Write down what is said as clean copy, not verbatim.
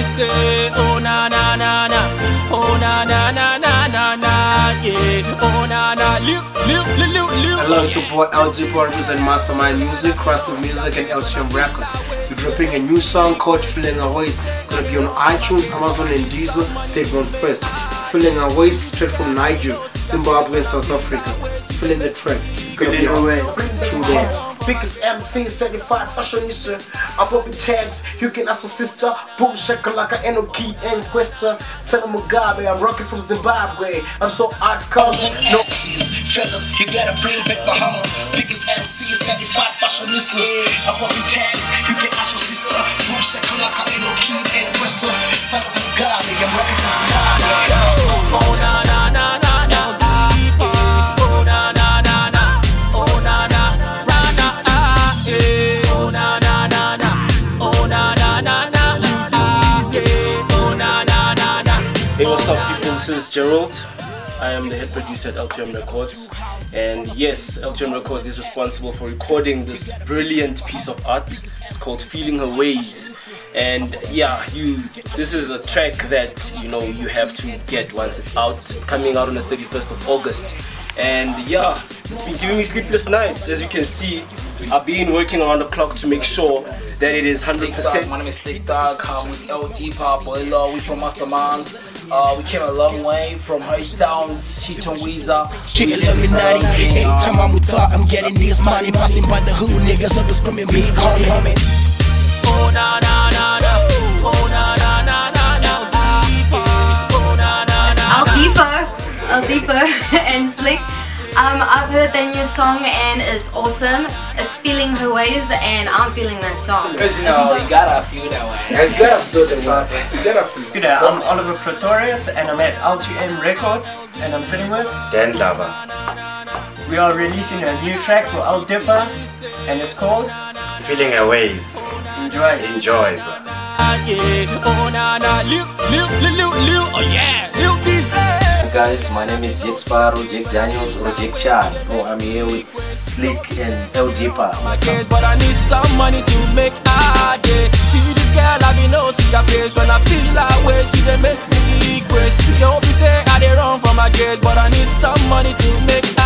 stay. Oh na na na na. Oh na na na na na na. Yeah. Oh na na. Hello, support LG Partners and Mastermind Music, Crystal Music, and LTM Records. We're dropping a new song called Feeling Away. It's gonna be on iTunes, Amazon, and Deezer. They've gone first. Feeling Away, straight from Niger, Zimbabwe, South Africa. Feeling the track. It's gonna be on True Dance. Biggest MC, certified fashionista. I pop in tags, you can also sister. Boom shakalaka, Enoki, and Questa. Sana Mugabe, I'm rocking from Zimbabwe. I'm so hardcore. No fellas, you gotta bring back the hammer. Biggest MC, certified fashionista. I pop in tags, you can also sister. Boom shakalaka, Enoki, and Questa. Sana Mugabe, I'm rocking from Zimbabwe. Oh na na na na na. Oh na na na na. Oh na na na na. Oh na na na na. Oh na na na na. Oh na na na na. Hey, what's up people, this is Gerald. I am the head producer at LTM Records, and yes, LTM Records is responsible for recording this brilliant piece of art. It's called Feeling Her Ways, and yeah, this is a track that you have to get once it's out. It's coming out on the 31st of August, and yeah, it's been giving me sleepless nights. As you can see, I've been working around the clock to make sure that it is 100%. My name is Slick Dog. I'm with LD Boiler. We from Masterminds. We came a long way from H-Town, Shiton Weezer. She Illuminati. Anytime I'm with her, I'm getting this money. Passing by the hood, niggas up to screaming me, call me homie. Oh na na na na. Oh na na na na na. Oh na na na. Aldeepo and Slick. I've heard their new song and it's awesome. It's Feeling Her Ways and I'm feeling that song. Because you gotta feel that way. You gotta feel that way. You gotta feel. Good day, I'm Oliver Pretorius and I'm at LTM Records and I'm sitting with Dan Lava. We are releasing a new track for Al Dipper and it's called Feeling Her Ways. Enjoy. Enjoy, bro. Oh na na. Oh yeah. Guys, my name is Jake Sparrow, Jake Daniels, or Jake Chan. Oh, I'm here with Slick and LDPA. But I need some money to make a day. See this girl, I be no see her face. When I feel that way, she dey make me grace. Don't be say I dey run from my gate, but I need some money to make a